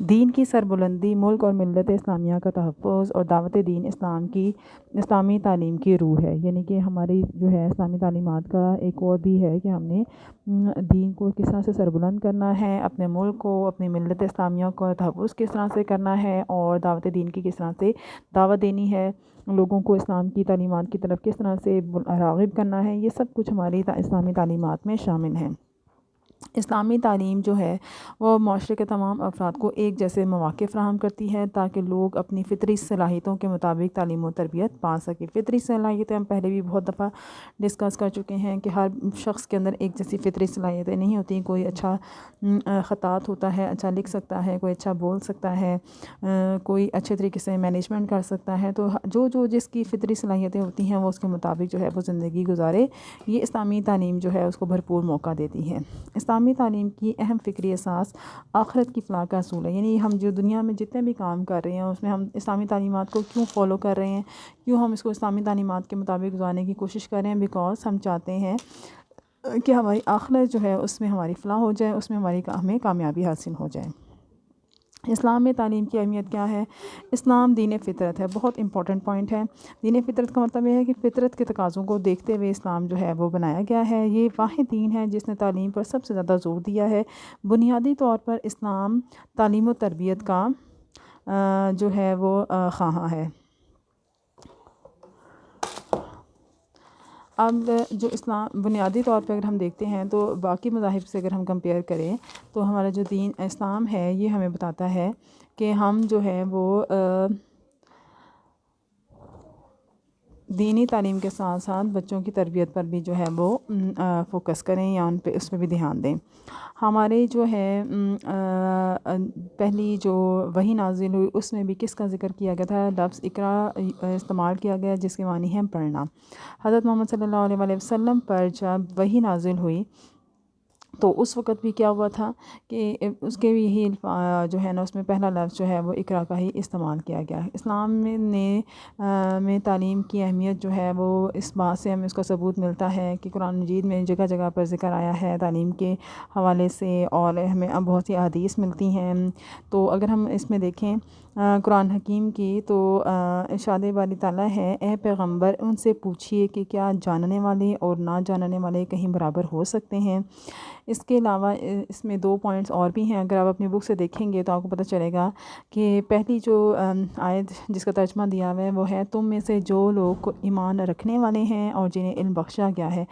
دین کی سربلندی ملک اور ملت اسلامیہ کا تحفظ اور دعوت دین اسلامی تعلیم کی روح ہے. یعنی کہ ہماری جو ہے اسلامی تعلیمات کا ایک اور بھی ہے کہ ہم نے دین کو کس طرح سے سربلند کرنا ہے، اپنے ملک کو، اپنی ملت اسلامیہ کو تحفظ کس طرح سے کرنا ہے، اور دعوت دین کی کس طرح سے دعوت دینی ہے، لوگوں کو اسلام کی تعلیمات کی طرف کس طرح سے راغب کرنا ہے. یہ سب کچھ ہماری اسلامی تعلیمات میں شامل ہیں. اسلامی تعلیم جو ہے وہ معاشرے کے تمام افراد کو ایک جیسے مواقع فراہم کرتی ہے تاکہ لوگ اپنی فطری صلاحیتوں کے مطابق تعلیم و تربیت پا سکیں. فطری صلاحیتیں ہم پہلے بھی بہت دفعہ ڈسکس کر چکے ہیں کہ ہر شخص کے اندر ایک جیسی فطری صلاحیتیں نہیں ہوتی. کوئی اچھا خطاط ہوتا ہے، اچھا لکھ سکتا ہے، کوئی اچھا بول سکتا ہے، کوئی اچھے طریقے سے مینجمنٹ کر سکتا ہے. تو جو جس کی فطری صلاحیتیں ہوتی ہیں وہ اس کے مطابق جو ہے وہ زندگی گزارے. یہ اسلامی تعلیم جو ہے اس کو بھرپور موقع دیتی ہے. اسلامی تعلیم کی اہم فکری اساس آخرت کی فلاح کا اصول ہے. یعنی ہم جو دنیا میں جتنے بھی کام کر رہے ہیں اس میں ہم اسلامی تعلیمات کو کیوں فالو کر رہے ہیں، کیوں ہم اس کو اسلامی تعلیمات کے مطابق گزارنے کی کوشش کر رہے ہیں، بیکاز ہم چاہتے ہیں کہ ہماری آخرت جو ہے اس میں ہماری فلاح ہو جائے، اس میں ہمیں کامیابی حاصل ہو جائے. اسلام میں تعلیم کی اہمیت کیا ہے؟ اسلام دین فطرت ہے. بہت امپورٹنٹ پوائنٹ ہے. دین فطرت کا مطلب یہ ہے کہ فطرت کے تقاضوں کو دیکھتے ہوئے اسلام جو ہے وہ بنایا گیا ہے. یہ واحد دین ہے جس نے تعلیم پر سب سے زیادہ زور دیا ہے. بنیادی طور پر اسلام تعلیم و تربیت کا جو ہے وہ خواہاں ہے. اب جو اسلام بنیادی طور پہ اگر ہم دیکھتے ہیں تو باقی مذاہب سے اگر ہم کمپیئر کریں تو ہمارا جو دین اسلام ہے یہ ہمیں بتاتا ہے کہ ہم جو ہے وہ دینی تعلیم کے ساتھ ساتھ بچوں کی تربیت پر بھی جو ہے وہ فوکس کریں یا اس پہ بھی دھیان دیں. ہمارے جو ہے پہلی جو وحی نازل ہوئی اس میں بھی کس کا ذکر کیا گیا تھا؟ لفظ اقرا استعمال کیا گیا جس کے معنی ہے پڑھنا. حضرت محمد صلی اللہ علیہ وسلم پر جب وحی نازل ہوئی تو اس وقت بھی کیا ہوا تھا کہ اس کے بھی یہی جو ہے نا اس میں پہلا لفظ جو ہے وہ اقرا کا ہی استعمال کیا گیا. اسلام میں تعلیم کی اہمیت جو ہے وہ اس بات سے ہمیں اس کا ثبوت ملتا ہے کہ قرآن مجید میں جگہ جگہ پر ذکر آیا ہے تعلیم کے حوالے سے، اور ہمیں اب بہت سی احادیث ملتی ہیں. تو اگر ہم اس میں دیکھیں قرآن حکیم کی تو ارشاد باری تعالیٰ ہے، اے پیغمبر ان سے پوچھئے کہ کیا جاننے والے اور نہ جاننے والے کہیں برابر ہو سکتے ہیں. اس کے علاوہ اس میں 2 پوائنٹس اور بھی ہیں. اگر آپ اپنی بک سے دیکھیں گے تو آپ کو پتہ چلے گا کہ پہلی جو آیت جس کا ترجمہ دیا ہوا ہے وہ ہے، تم میں سے جو لوگ ایمان رکھنے والے ہیں اور جنہیں علم بخشا گیا ہے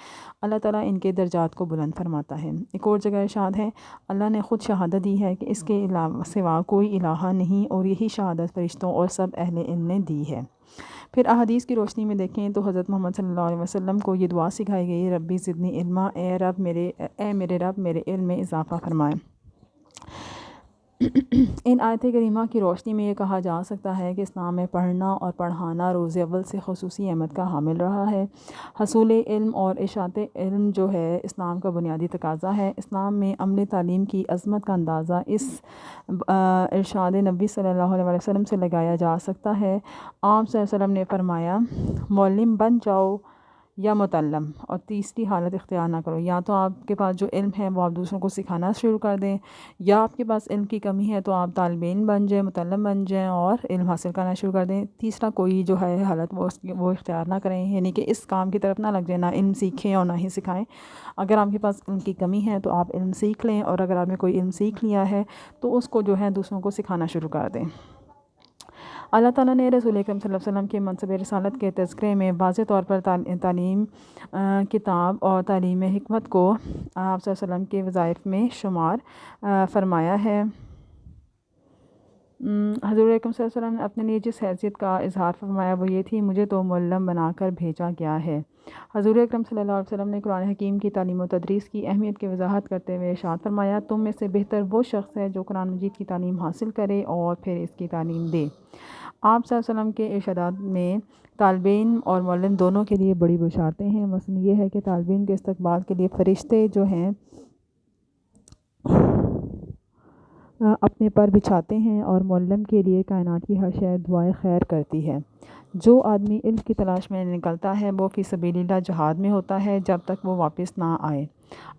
اللہ تعالیٰ ان کے درجات کو بلند فرماتا ہے. ایک اور جگہ ارشاد ہے، اللہ نے خود شہادت دی ہے کہ اس کے علاوہ سوا کوئی الہ نہیں، اور یہی شہادت فرشتوں اور سب اہل علم نے دی ہے. پھر احادیث کی روشنی میں دیکھیں تو حضرت محمد صلی اللہ علیہ وسلم کو یہ دعا سکھائی گئی، ربی زدنی علما، اے میرے رب میرے علم میں اضافہ فرمائے. ان آیت کریمہ کی روشنی میں یہ کہا جا سکتا ہے کہ اسلام میں پڑھنا اور پڑھانا روز اول سے خصوصی اہمیت کا حامل رہا ہے. حصول علم اور اشاعت علم جو ہے اسلام کا بنیادی تقاضا ہے. اسلام میں عمل تعلیم کی عظمت کا اندازہ اس ارشاد نبی صلی اللہ علیہ وسلم سے لگایا جا سکتا ہے. آپ صلی اللہ علیہ وسلم نے فرمایا، معلم بن جاؤ یا متعلم، اور تیسری حالت اختیار نہ کرو. یا تو آپ کے پاس جو علم ہے وہ آپ دوسروں کو سکھانا شروع کر دیں، یا آپ کے پاس علم کی کمی ہے تو آپ طالب علم بن جائیں، متعلم بن جائیں اور علم حاصل کرنا شروع کر دیں. تیسرا کوئی جو ہے حالت وہ اختیار نہ کریں، یعنی کہ اس کام کی طرف نہ لگ جائیں، نہ علم سیکھیں اور نہ ہی سکھائیں. اگر آپ کے پاس علم کی کمی ہے تو آپ علم سیکھ لیں، اور اگر آپ نے کوئی علم سیکھ لیا ہے تو اس کو جو ہے دوسروں کو سکھانا شروع کر دیں. اللہ تعالیٰ نے رسول اکرم صلی اللہ علیہ وسلم کے منصب رسالت کے تذکرے میں واضح طور پر تعلیم کتاب اور تعلیم حکمت کو آپ صلی اللہ علیہ وسلم کے وظائف میں شمار فرمایا ہے. حضور اکرم صلی اللہ علیہ وسلم نے اپنے لیے جس حیثیت کا اظہار فرمایا وہ یہ تھی، مجھے تو معلم بنا کر بھیجا گیا ہے. حضور اکرم صلی اللہ علیہ وسلم نے قرآن حکیم کی تعلیم و تدریس کی اہمیت کی وضاحت کرتے ہوئے ارشاد فرمایا، تم میں سے بہتر وہ شخص ہے جو قرآن مجید کی تعلیم حاصل کرے اور پھر اس کی تعلیم دے. آپ صلی اللہ علیہ وسلم کے ارشادات میں طالب علم اور معلم دونوں کے لیے بڑی بشارتیں ہیں. مثلا یہ ہے کہ طالب علم کے استقبال کے لیے فرشتے جو ہیں اپنے پر بچھاتے ہیں، اور معلم کے لیے کائنات کی ہر شے دعائے خیر کرتی ہے. جو آدمی علم کی تلاش میں نکلتا ہے وہ فی سبیل اللہ جہاد میں ہوتا ہے جب تک وہ واپس نہ آئے.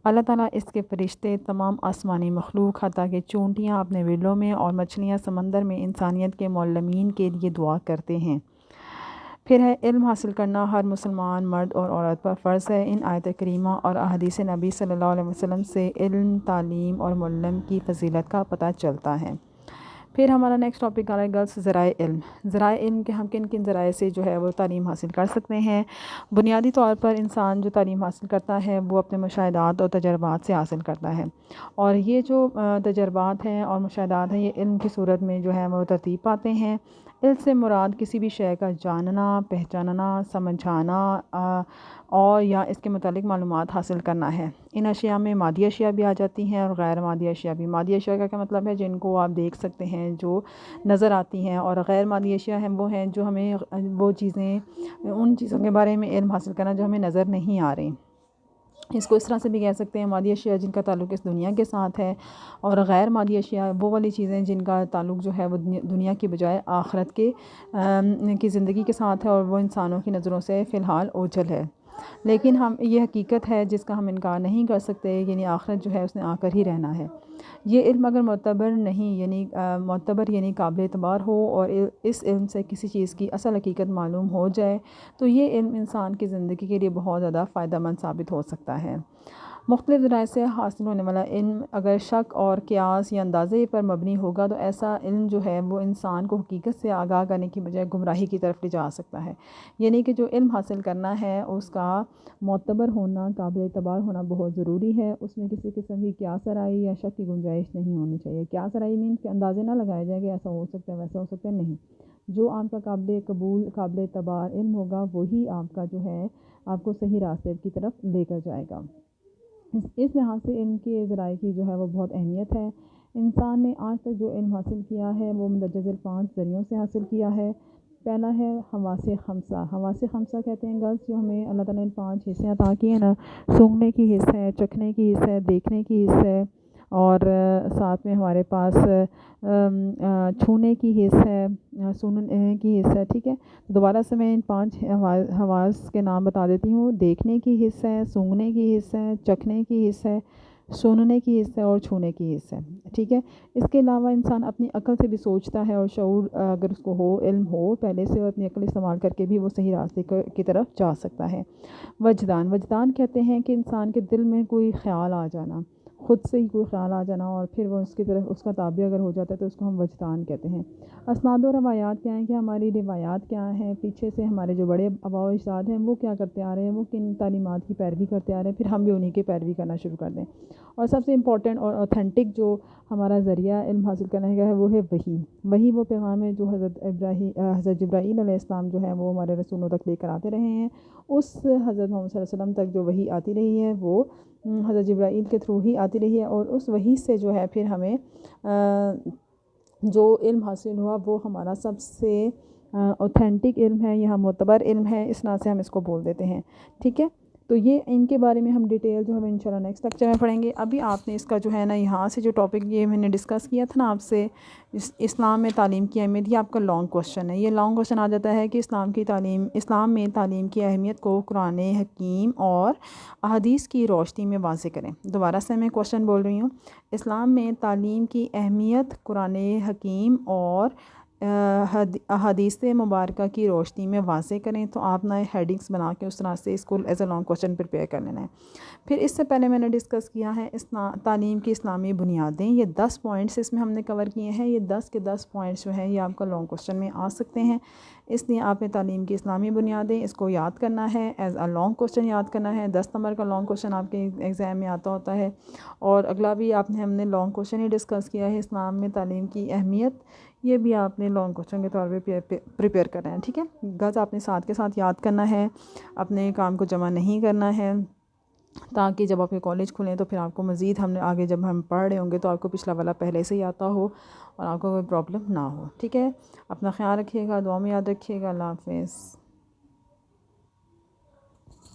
اللہ تعالیٰ اس کے فرشتے، تمام آسمانی مخلوق، حتیٰ کہ چونٹیاں اپنے بلوں میں اور مچھلیاں سمندر میں انسانیت کے معلمین کے لیے دعا کرتے ہیں۔ پھر ہے علم حاصل کرنا ہر مسلمان مرد اور عورت پر فرض ہے۔ ان آیت کریمہ اور احادیث نبی صلی اللہ علیہ وسلم سے علم، تعلیم اور معلم کی فضیلت کا پتہ چلتا ہے۔ پھر ہمارا نیکسٹ ٹاپک آ رہا ہے گرلس ذرائع علم۔ ذرائع علم کے ہم کن کن ذرائع سے جو ہے وہ تعلیم حاصل کر سکتے ہیں۔ بنیادی طور پر انسان جو تعلیم حاصل کرتا ہے وہ اپنے مشاہدات اور تجربات سے حاصل کرتا ہے، اور یہ جو تجربات ہیں اور مشاہدات ہیں یہ علم کی صورت میں جو ہے وہ ترتیب پاتے ہیں۔ علم سے مراد کسی بھی شے کا جاننا، پہچاننا، سمجھانا اور یا اس کے متعلق معلومات حاصل کرنا ہے۔ ان اشیاء میں مادی اشیاء بھی آ جاتی ہیں اور غیر مادی اشیاء بھی۔ مادی اشیاء کا کیا مطلب ہے؟ جن کو آپ دیکھ سکتے ہیں، جو نظر آتی ہیں، اور غیر مادی اشیاء ہیں وہ ہیں جو ہمیں وہ چیزیں، ان چیزوں کے بارے میں علم حاصل کرنا جو ہمیں نظر نہیں آ رہی۔ اس کو اس طرح سے بھی کہہ سکتے ہیں مادی اشیاء جن کا تعلق اس دنیا کے ساتھ ہے، اور غیر مادی اشیاء وہ والی چیزیں جن کا تعلق جو ہے وہ دنیا کی بجائے آخرت کی زندگی کے ساتھ ہے، اور وہ انسانوں کی نظروں سے فی الحال اوجھل ہے، لیکن یہ حقیقت ہے جس کا ہم انکار نہیں کر سکتے، یعنی آخرت جو ہے اس نے آ کر ہی رہنا ہے۔ یہ علم اگر معتبر نہیں یعنی قابل اعتبار ہو، اور اس علم سے کسی چیز کی اصل حقیقت معلوم ہو جائے تو یہ علم انسان کی زندگی کے لیے بہت زیادہ فائدہ مند ثابت ہو سکتا ہے۔ مختلف ذرائع سے حاصل ہونے والا علم اگر شک اور قیاس یا اندازے پر مبنی ہوگا تو ایسا علم جو ہے وہ انسان کو حقیقت سے آگاہ کرنے کی بجائے گمراہی کی طرف لے جا سکتا ہے۔ یعنی کہ جو علم حاصل کرنا ہے اس کا معتبر ہونا، قابل اعتبار ہونا بہت ضروری ہے۔ اس میں کسی قسم کی قیاس آرائی یا شک کی گنجائش نہیں ہونی چاہیے۔ قیاس آرائی مینس کہ اندازے نہ لگائے جائے کہ ایسا ہو سکتا ہے، ویسا ہو سکتا ہے، نہیں۔ جو آپ کا قابل قبول، قابل اعتبار علم ہوگا وہی آپ کا جو ہے آپ کو صحیح راستے کی طرف لے کر جائے گا۔ اس لحاظ سے علم کے ذرائع کی جو ہے وہ بہت اہمیت ہے۔ انسان نے آج تک جو علم حاصل کیا ہے وہ مندرجہ 5 ذریعوں سے حاصل کیا ہے۔ پہلا ہے حواس خمسہ۔ حواس خمسہ کہتے ہیں گرلس جو ہمیں اللہ تعالیٰ نے 5 حصے عطا کیے ہیں نا، سونگھنے کی حص ہے، چکھنے کی حص ہے، دیکھنے کی حص ہے، اور ساتھ میں ہمارے پاس چھونے کی حص ہے، سننے کی حص ہے، ٹھیک ہے۔ دوبارہ سے میں ان 5 حواس کے نام بتا دیتی ہوں۔ دیکھنے کی حص ہے، سونگھنے کی حص ہے، چکھنے کی حص ہے، سننے کی حص ہے، اور چھونے کی حص ہے، ٹھیک ہے۔ اس کے علاوہ انسان اپنی عقل سے بھی سوچتا ہے، اور شعور اگر اس کو ہو، علم ہو پہلے سے، اور اپنی عقل استعمال کر کے بھی وہ صحیح راستے کی طرف جا سکتا ہے۔ وجدان کہتے ہیں کہ انسان کے دل میں کوئی خیال آ جانا، خود سے ہی کوئی خیال آ جانا، اور پھر وہ اس کی طرف اس کا تابع اگر ہو جاتا ہے تو اس کو ہم وجدان کہتے ہیں۔ اسناد و روایات کیا ہیں کہ ہماری روایات کیا ہیں، پیچھے سے ہمارے جو بڑے آباء و اجداد ہیں وہ کیا کرتے آ رہے ہیں، وہ کن تعلیمات کی پیروی کرتے آ رہے ہیں، پھر ہم بھی انہی کی پیروی کرنا شروع کر دیں۔ اور سب سے امپورٹنٹ اور اوتھینٹک جو ہمارا ذریعہ علم حاصل کرنے کا ہے وہ ہے وحی وہ پیغام ہے جو حضرت جبرائیل علیہ السلام جو ہے وہ ہمارے رسولوں تک لے کر آتے رہے ہیں۔ اس حضرت محمد صلی اللہ علیہ وسلم تک جو وحی آتی رہی ہے وہ حضرت جبرائیل کے تھرو ہی آتی رہی ہے، اور اس وحی سے جو ہے پھر ہمیں جو علم حاصل ہوا وہ ہمارا سب سے اوتھینٹک علم ہے، یا معتبر علم ہے، اس طرح سے ہم اس کو بول دیتے ہیں، ٹھیک ہے۔ تو یہ ان کے بارے میں ہم ڈیٹیل جو ہم انشاءاللہ نیکسٹ لیکچر میں پڑھیں گے۔ ابھی آپ نے اس کا جو ہے نا یہاں سے جو ٹاپک یہ میں نے ڈسکس کیا تھا نا آپ سے، اسلام میں تعلیم کی اہمیت، یہ آپ کا لانگ کوسچن ہے۔ یہ لانگ کوسچن آ جاتا ہے کہ اسلام میں تعلیم کی اہمیت کو قرآن حکیم اور احادیث کی روشنی میں واضح کریں۔ دوبارہ سے میں کوسچن بول رہی ہوں، اسلام میں تعلیم کی اہمیت قرآن حکیم اور احادیث مبارکہ کی روشنی میں واضح کریں۔ تو آپ نئے ہیڈنگس بنا کے اس طرح سے اس کو as a long question prepare کر لینا ہے۔ پھر اس سے پہلے میں نے ڈسکس کیا ہے تعلیم کی اسلامی بنیادیں، یہ 10 پوائنٹس اس میں ہم نے کور کیے ہیں۔ یہ 10 کے 10 پوائنٹس جو ہیں یہ آپ کا لانگ کوسچن میں آ سکتے ہیں، اس لیے آپ نے تعلیم کی اسلامی بنیادیں اس کو یاد کرنا ہے، ایز اے لانگ کوسچن یاد کرنا ہے۔ 10 نمبر کا لانگ کوسچن آپ کے ایگزام میں آتا ہوتا ہے، اور اگلا بھی ہم نے لانگ کوسچن ہی ڈسکس کیا ہے، اسلام میں تعلیم کی اہمیت، یہ بھی آپ نے لانگ کوسچن کے طور پہ پریپیئر کرنا ہے، ٹھیک ہے۔ گز آپ نے ساتھ کے ساتھ یاد کرنا ہے، اپنے کام کو جمع نہیں کرنا ہے، تاکہ جب آپ کے کالج کھلیں تو پھر آپ کو مزید آگے جب ہم پڑھ رہے ہوں گے تو آپ کو پچھلا والا پہلے سے ہی آتا ہو اور آپ کو کوئی پرابلم نہ ہو، ٹھیک ہے۔ اپنا خیال رکھیے گا، دعا میں یاد رکھیے گا۔ اللہ حافظ۔